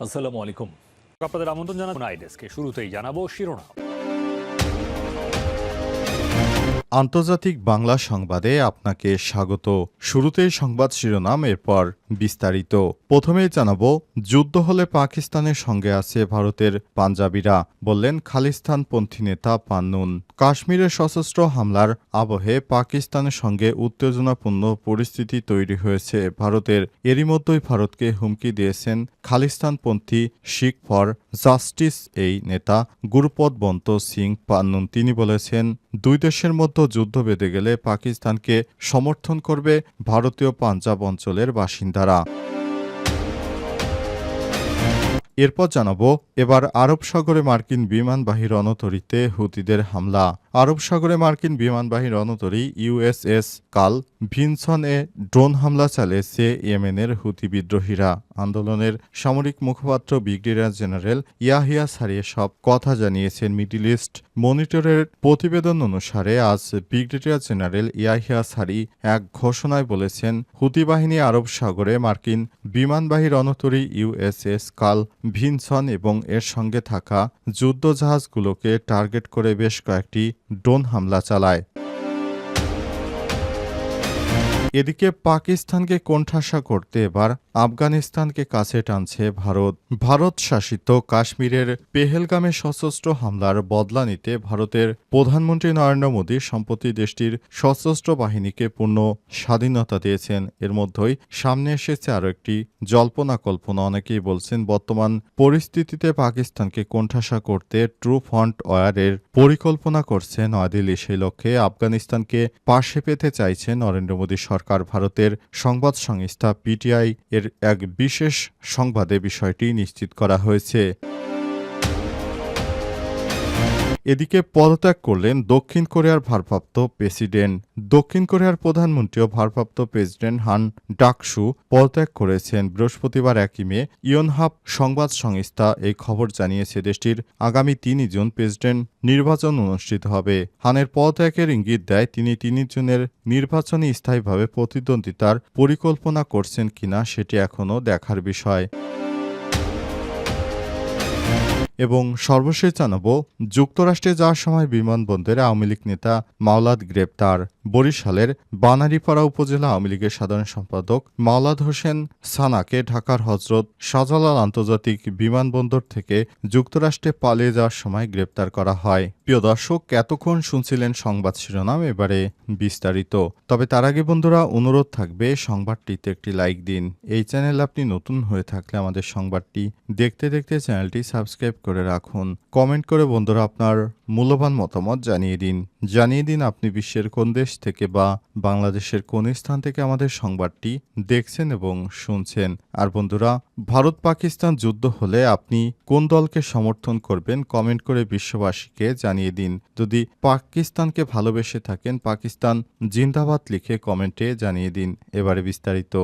আসসালামু আলাইকুম। আপনাদের আমন্ত্রণ জানাবো আইডেস্কে। শুরুতেই জানাবো শিরোনাম। আন্তর্জাতিক বাংলা সংবাদে আপনাকে স্বাগত। শুরুতেই সংবাদ শিরোনাম, এরপর বিস্তারিত। প্রথমেই জানাবো, যুদ্ধ হলে পাকিস্তানের সঙ্গে আছে ভারতের পাঞ্জাবিরা, বললেন খালিস্তানপন্থী নেতা পান্নুন। কাশ্মীরে সশস্ত্র হামলার আবহে পাকিস্তানের সঙ্গে উত্তেজনাপূর্ণ পরিস্থিতি তৈরি হয়েছে ভারতের। এরই মধ্যেই ভারতকে হুমকি দিয়েছেন খালিস্তানপন্থী শিখ ফর জাস্টিস এই নেতা গুরুপদ বন্ত সিং পান্নুন। তিনি বলেছেন, দুই দেশের মধ্যে যুদ্ধ বেঁধে গেলে পাকিস্তানকে সমর্থন করবে ভারতীয় পাঞ্জাব অঞ্চলের বাসিন্দারা। এরপর জানাবো, এবার আরব সাগরে মার্কিন বিমানবাহী রণতরীতে হুতিদের হামলা। আরব সাগরে মার্কিন বিমানবাহী রণতরী ইউএসএস কার্ল ভিনসন এ ড্রোন হামলা চালিয়েছে ইয়েমেনের হুতি বিদ্রোহীরা। আন্দোলনের সামরিক মুখপাত্র ব্রিগেডিয়ার জেনারেল ইয়াহিয়া সারিয়ে সব কথা জানিয়েছেন। মিডল ইস্ট মনিটরের প্রতিবেদন অনুসারে আজ ব্রিগেডিয়ার জেনারেল ইয়াহিয়া সারি এক ঘোষণায় বলেছেন, হুতি বাহিনী আরব সাগরে মার্কিন বিমানবাহী রণতরী ইউএসএস কার্ল ভিনসন এবং এর সঙ্গে থাকা যুদ্ধজাহাজগুলোকে টার্গেট করে বেশ কয়েকটি ড্রোন হামলা চালায়। এদিকে পাকিস্তানকে কোণঠাসা করতে এবার আফগানিস্তানকে কাছে টানছে ভারত। ভারত শাসিত কাশ্মীরের পেহেলগামে সশস্ত্র হামলার বদলা নিতে ভারতের প্রধানমন্ত্রী নরেন্দ্র মোদী সম্প্রতি দেশটির সশস্ত্র বাহিনীকে পূর্ণ স্বাধীনতা দিয়েছেন। এর মধ্যেই সামনে এসেছে আরও একটি জল্পনা কল্পনা। অনেকেই বলছেন, বর্তমান পরিস্থিতিতে পাকিস্তানকে কোণঠাসা করতে ট্রু ফ্রন্ট ওয়ারের পরিকল্পনা করছে নয়াদিল্লি। সেই লক্ষ্যে আফগানিস্তানকে পাশে পেতে চাইছে নরেন্দ্র মোদী সরকার। ভারতের সংবাদ সংস্থা পিটিআই এর এক বিশেষ সংবাদে বিষয়টি নিশ্চিত করা হয়েছে। এদিকে পদত্যাগ করলেন দক্ষিণ কোরিয়ার ভারপ্রাপ্ত প্রেসিডেন্ট। দক্ষিণ কোরিয়ার প্রধানমন্ত্রী ও ভারপ্রাপ্ত প্রেসিডেন্ট হান ডাকসু পদত্যাগ করেছেন। বৃহস্পতিবার 1 মে ইয়নহাপ সংবাদ সংস্থা এই খবর জানিয়েছে। দেশটির আগামী 3 জুন প্রেসিডেন্ট নির্বাচন অনুষ্ঠিত হবে। হানের পদত্যাগের ইঙ্গিত দেয় তিনি 3 জুনের নির্বাচনে স্থায়ীভাবে প্রতিদ্বন্দ্বিতার পরিকল্পনা করছেন কিনা সেটি এখনও দেখার বিষয়। এবং সর্বশেষ জানাবো, যুক্তরাষ্ট্রে যাওয়ার সময় বিমানবন্দরে আওয়ামী লীগ নেতা মাওলাদ গ্রেপ্তার। বরিশালের বানারীপাড়া উপজেলা আওয়ামী লীগের সাধারণ সম্পাদক মাওলাদ হোসেন সানাকে ঢাকার হজরত শাহজালাল আন্তর্জাতিক বিমানবন্দর থেকে যুক্তরাষ্ট্রে পালিয়ে যাওয়ার সময় গ্রেপ্তার করা হয়। প্রিয় দর্শক, এতক্ষণ শুনছিলেন সংবাদ শিরোনাম, এবারে বিস্তারিত। তবে তার আগে বন্ধুরা, অনুরোধ থাকবে সংবাদটিতে একটি লাইক দিন। এই চ্যানেল আপনি নতুন হয়ে থাকলে আমাদের সংবাদটি দেখতে দেখতে চ্যানেলটি সাবস্ক্রাইব করে রাখুন। কমেন্ট করে বন্ধুরা আপনার মূল্যবান মতামত জানিয়ে দিন আপনি বিশ্বের কোন দেশ থেকে বা বাংলাদেশের কোন স্থান থেকে আমাদের সংবাদটি দেখছেন এবং শুনছেন। আর বন্ধুরা, ভারত পাকিস্তান যুদ্ধ হলে আপনি কোন দলকে সমর্থন করবেন কমেন্ট করে বিশ্ববাসীকে জানিয়ে দিন। যদি পাকিস্তানকে ভালোবেসে থাকেন, পাকিস্তান জিন্দাবাদ লিখে কমেন্টে জানিয়ে দিন। এবারে বিস্তারিত।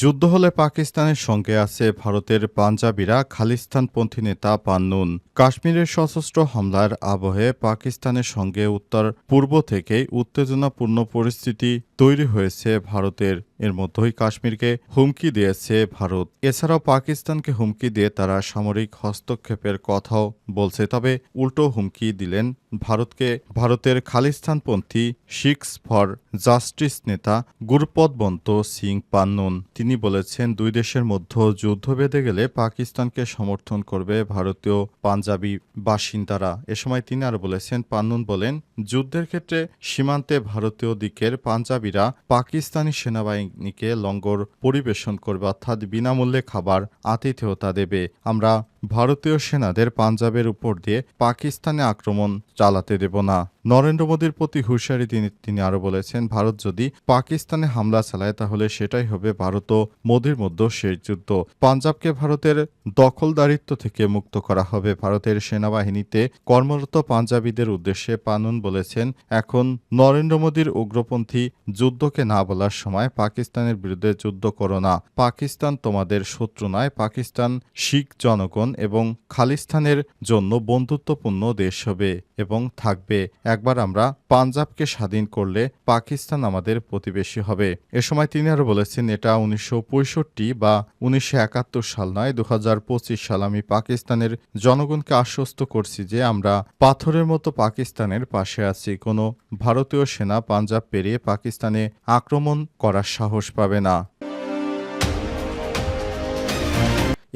যুদ্ধ হলে পাকিস্তানের সঙ্গে আছে ভারতের পাঞ্জাবিরা, খালিস্তানপন্থী নেতা পান্নুন। কাশ্মীরের সশস্ত্র হামলার আবহে পাকিস্তানের সঙ্গে উত্তর পূর্ব থেকেই উত্তেজনাপূর্ণ পরিস্থিতি তৈরি হয়েছে ভারতের। এর মধ্যেই কাশ্মীরকে হুমকি দিয়েছে ভারত। এছাড়াও পাকিস্তানকে হুমকি দিয়ে তারা সামরিক হস্তক্ষেপের কথাও বলছে। তবে উল্টো হুমকি দিলেন ভারতকে ভারতের খালিস্তানপন্থী শিখস ফর জাস্টিস নেতা গুরুপদ বন্ত সিং পান্নুন। তিনি বলেছেন, দুই দেশের মধ্যে যুদ্ধ বেঁধে গেলে পাকিস্তানকে সমর্থন করবে ভারতীয় পাঞ্জাবি বাসিন্দারা। এ সময় তিনি আরও বলেছেন, পান্নুন বলেন, যুদ্ধের ক্ষেত্রে সীমান্তে ভারতীয় দিকের পাঞ্জাবিরা পাকিস্তানি সেনাবাহিনীকে লঙ্গর পরিবেশন করবে, অর্থাৎ বিনামূল্যে খাবার আতিথেয়তা দেবে। আমরা ভারতীয় সেনাদের পাঞ্জাবের উপর দিয়ে পাকিস্তানে আক্রমণ চালাতে দেব না। নরেন্দ্র মোদীর প্রতি হুঁশিয়ারি তিনি আরও বলেছেন, ভারত যদি পাকিস্তানে হামলা চালায় তাহলে সেটাই হবে ভারত ও মোদীর মধ্যে শেষ যুদ্ধ। পাঞ্জাবকে ভারতের দখলদারিত্ব থেকে মুক্ত করা হবে। ভারতের সেনাবাহিনীতে কর্মরত পাঞ্জাবিদের উদ্দেশ্যে পান্নুন বলেছেন, এখন নরেন্দ্র মোদীর উগ্রপন্থী যুদ্ধকে না বলার সময়। পাকিস্তানের বিরুদ্ধে যুদ্ধ করো না। পাকিস্তান তোমাদের শত্রু নয়। পাকিস্তান শিখ জনগণ এখন এবং খালিস্তানের জন্য বন্ধুত্বপূর্ণ দেশ হবে এবং থাকবে। একবার আমরা পাঞ্জাবকে স্বাধীন করলে পাকিস্তান আমাদের প্রতিবেশী হবে। এ সময় তিনি আরও বলেছেন, এটা 1965 বা 1971 সাল নয়, 2025 সাল। আমি পাকিস্তানের জনগণকে আশ্বস্ত করছি যে আমরা পাথরের মতো পাকিস্তানের পাশে আছি। কোনো ভারতীয় সেনা পাঞ্জাব পেরিয়ে পাকিস্তানে আক্রমণ করার সাহস পাবে না।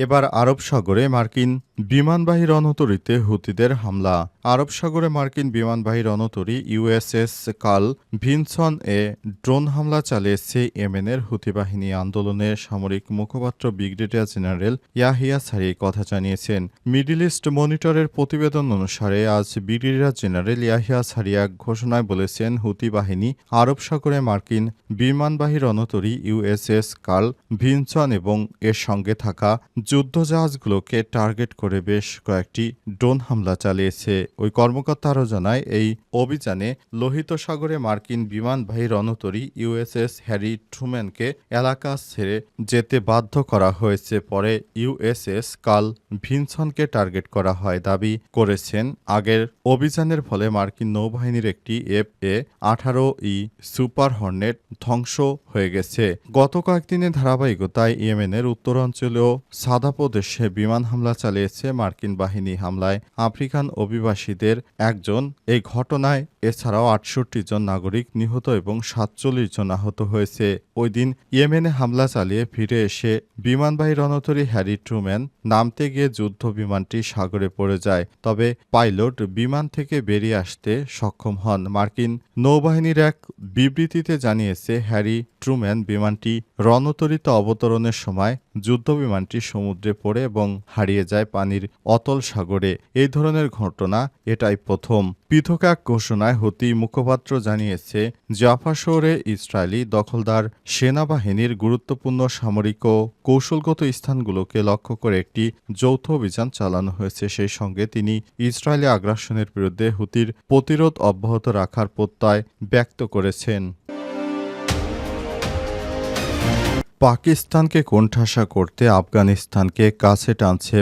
এবার আরব সাগরে মার্কিন বিমানবাহী রণতরীতে হুতিদের হামলা। আরব সাগরে মার্কিন বিমানবাহী রণতরী ইউএসএস কার্ল ভিনসন এ ড্রোন হামলা চালিয়েছে ইয়েমেনের হুতি বাহিনী। আন্দোলনে সামরিক মুখপাত্র ব্রিগেডিয়ার জেনারেল ইয়াহিয়া সারি কথা জানিয়েছেন। মিডল ইস্ট মনিটরের প্রতিবেদন অনুসারে আজ ব্রিগেডিয়ার জেনারেল ইয়াহিয়া সারি এক ঘোষণায় বলেছেন, হুতি বাহিনী আরব সাগরে মার্কিন বিমানবাহী রণতরী ইউএসএস কার্ল ভিনসন এবং এর সঙ্গে থাকা যুদ্ধজাহাজগুলোকে টার্গেট করে বেশ কয়েকটি ড্রোন হামলা চালিয়েছে। ওই কর্মকর্তা আরও জানায়, এই অভিযানে লোহিত সাগরে মার্কিন বিমানবাহী রণতরী ইউএসএস হ্যারি ট্রুম্যানকে এলাকা ছেড়ে যেতে বাধ্য করা হয়েছে। পরে ইউএসএস কার্ল ভিনসনকে টার্গেট করা হয়। দাবি করেছেন, আগের অভিযানের ফলে মার্কিন নৌবাহিনীর একটি FA-18E সুপার হর্নেট ধ্বংস হয়ে গেছে। গত কয়েকদিনের ধারাবাহিকতায় ইয়েমেনের উত্তরাঞ্চলীয় সাদা প্রদেশে বিমান হামলা চালিয়েছে মার্কিন বাহিনী। হামলায় আফ্রিকান অভিবাসীদের একজন। এই ঘটনায় এছাড়াও 68 জন নাগরিক নিহত এবং 47 জন আহত হয়েছে। ওই দিন ইয়েমেনে হামলা চালিয়ে ফিরে এসে বিমানবাহী রণতরী হ্যারি ট্রুম্যান নামতে গিয়ে যুদ্ধ বিমানটি সাগরে পড়ে যায়। তবে পাইলট বিমান থেকে বেরিয়ে আসতে সক্ষম হন। মার্কিন নৌবাহিনীর এক বিবৃতিতে জানিয়েছে, হ্যারি ট্রুম্যান বিমানটি রণতরীতে অবতরণের সময় যুদ্ধ বিমানটি সমুদ্রে পড়ে এবং হারিয়ে যায় পানির অতল সাগরে। এই ধরনের ঘটনা এটাই প্রথম। পৃথক এক ঘোষণায় হুতি মুখপাত্র জানিয়েছে, জাফা শহরে ইসরায়েলি দখলদার সেনাবাহিনীর গুরুত্বপূর্ণ সামরিক ও কৌশলগত স্থানগুলোকে লক্ষ্য করে একটি যৌথ অভিযান চালানো হয়েছে। সেই সঙ্গে তিনি ইসরায়েলি আগ্রাসনের বিরুদ্ধে হুতির প্রতিরোধ অব্যাহত রাখার প্রত্যয় ব্যক্ত করেছেন। পাকিস্তানকে কোণঠাসা করতে আফগানিস্তানকে কাছে টানছে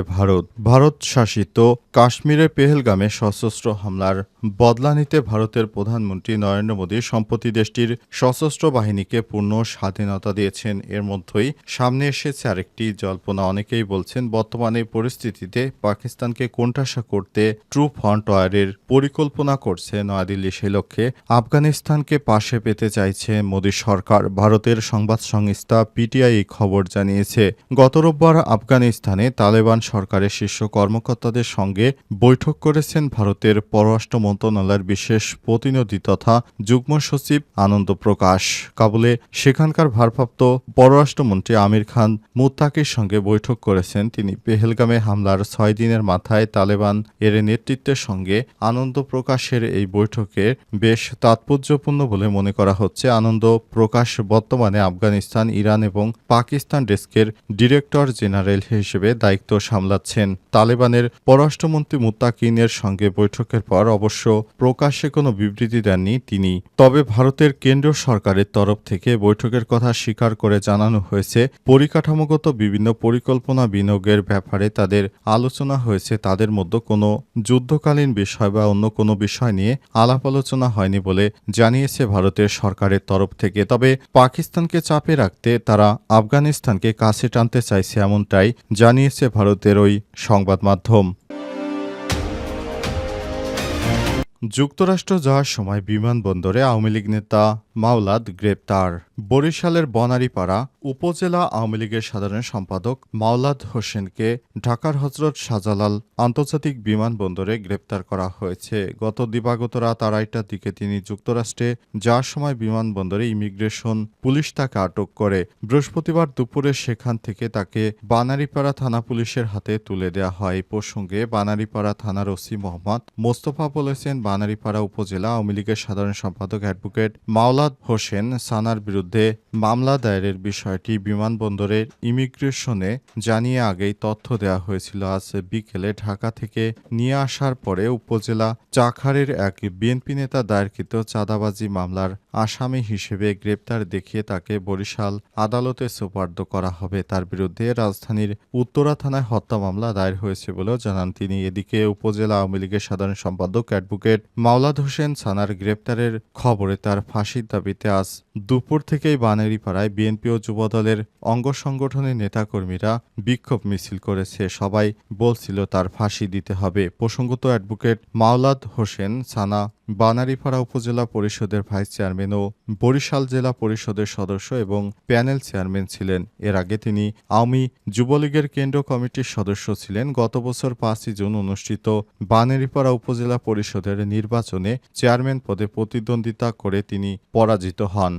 ভারত শাসিত কাশ্মীরের পেহেলগামে সশস্ত্র হামলার বদলা নিতে ভারতের প্রধানমন্ত্রী নরেন্দ্র মোদী সম্প্রতি দেশটির সশস্ত্র বাহিনীকে পূর্ণ স্বাধীনতা দিয়েছেন। এর মধ্যেই সামনে এসেছে আরেকটি জল্পনা। অনেকেই বলছেন, বর্তমানে পরিস্থিতিতে পাকিস্তানকে কোণঠাসা করতে ট্রু ফ্রন্ট ওয়ারের পরিকল্পনা করছে নয়াদিল্লি। সেই লক্ষ্যে আফগানিস্তানকে পাশে পেতে চাইছে মোদী সরকার। ভারতের সংবাদ সংস্থা PTI এই খবর জানিয়েছে। গত রোববার আফগানিস্তানে তালেবান সরকারের শীর্ষ কর্মকর্তাদের সঙ্গে বৈঠক করেছেন ভারতের পররাষ্ট্র মন্ত্রণালয়ের বিশেষ প্রতিনিধি তথা যুগ্ম সচিব আনন্দ প্রকাশ। কাবুলে সেখানকার ভারপ্রাপ্ত পররাষ্ট্রমন্ত্রী আমির খান মুত্তাকির সঙ্গে বৈঠক করেছেন তিনি। পেহেলগামে হামলার 6 দিনের মাথায় তালেবান এর নেতৃত্বের সঙ্গে আনন্দ প্রকাশের এই বৈঠকে বেশ তাৎপর্যপূর্ণ বলে মনে করা হচ্ছে। আনন্দ প্রকাশ বর্তমানে আফগানিস্তান, ইরান এবং পাকিস্তান ডেস্কের ডিরেক্টর জেনারেল হিসেবে দায়িত্ব সামলাচ্ছেন। তালেবানের পররাষ্ট্রমন্ত্রী মুত্তাকিনের সঙ্গে বৈঠকের পর অবশ্য প্রকাশ্যে কোনো বিবৃতি দেননি তিনি। তবে ভারতের কেন্দ্রীয় সরকারের তরফ থেকে বৈঠকের কথা স্বীকার করে জানানো হয়েছে, পরিকাঠামোগত বিভিন্ন পরিকল্পনা বিনিয়োগের ব্যাপারে তাদের আলোচনা হয়েছে। তাদের মধ্যে কোনো যুদ্ধকালীন বিষয় বা অন্য কোনো বিষয় নিয়ে আলাপ আলোচনা হয়নি বলে জানিয়েছে ভারতের সরকারের তরফ থেকে। তবে পাকিস্তানকে চাপে রাখতে তারা আফগানিস্তানকে কাছে টানতে চাইছে, এমনটাই জানিয়েছে ভারতের ওই সংবাদ মাধ্যম। যুক্তরাষ্ট্র যাওয়ার সময় বিমানবন্দরে আওয়ামী লীগ নেতা মাওলাদ গ্রেপ্তার। বরিশালের বনারীপাড়া উপজেলা আওয়ামী লীগের সাধারণ সম্পাদক মাওলাদ হোসেনকে ঢাকার হজরত শাহজালাল আন্তর্জাতিক বিমানবন্দরে গ্রেপ্তার করা হয়েছে। গত দিবাগত রাত 2:30টার দিকে তিনি যুক্তরাষ্ট্রে যাওয়ার সময় বিমানবন্দরে ইমিগ্রেশন পুলিশ তাকে আটক করে। বৃহস্পতিবার দুপুরে সেখান থেকে তাকে বানারীপাড়া থানা পুলিশের হাতে তুলে দেওয়া হয়। এই প্রসঙ্গে বানারীপাড়া থানার ওসি মোহাম্মদ মোস্তফা বলেছেন, বানারীপাড়া উপজেলা আওয়ামী লীগের সাধারণ সম্পাদক অ্যাডভোকেট মাওলাদ মাওলাদ হোসেন সানার বিরুদ্ধে মামলা দায়েরের বিষয়টি বিমানবন্দরের ইমিগ্রেশনে জানিয়ে আগেই তথ্য দেওয়া হয়েছিল। আজ বিকেলে ঢাকা থেকে নিয়ে আসার পরে উপজেলা চাখারের এক বিএনপি নেতা দায়েরকৃত চাঁদাবাজি মামলার আসামি হিসেবে গ্রেপ্তার দেখিয়ে তাকে বরিশাল আদালতে সোপর্দ করা হবে। তার বিরুদ্ধে রাজধানীর উত্তরা থানায় হত্যা মামলা দায়ের হয়েছে বলেও জানান তিনি। এদিকে উপজেলা আওয়ামী লীগের সাধারণ সম্পাদক অ্যাডভোকেট মাওলাদ হোসেন সানার গ্রেপ্তারের খবরে তার ফাঁসির দাবিতে আজ দুপুর থেকেই বানারীপাড়ায় বিএনপি ও যুবদলের অঙ্গ সংগঠনের নেতাকর্মীরা বিক্ষোভ মিছিল করেছে। সবাই বলছিল তার ফাঁসি দিতে হবে। প্রসঙ্গত অ্যাডভোকেট মাওলাদ হোসেন সানা বানারীপাড়া উপজেলা পরিষদের ভাইস চেয়ারম্যান ও বরিশাল জেলা পরিষদের সদস্য এবং প্যানেল চেয়ারম্যান ছিলেন। এর আগে তিনি আওয়ামী যুবলীগের কেন্দ্র কমিটির সদস্য ছিলেন। গত বছর 5 জুন অনুষ্ঠিত বানারীপাড়া উপজেলা পরিষদের নির্বাচনে চেয়ারম্যান পদে প্রতিদ্বন্দ্বিতা করে তিনি পরাজিত হন।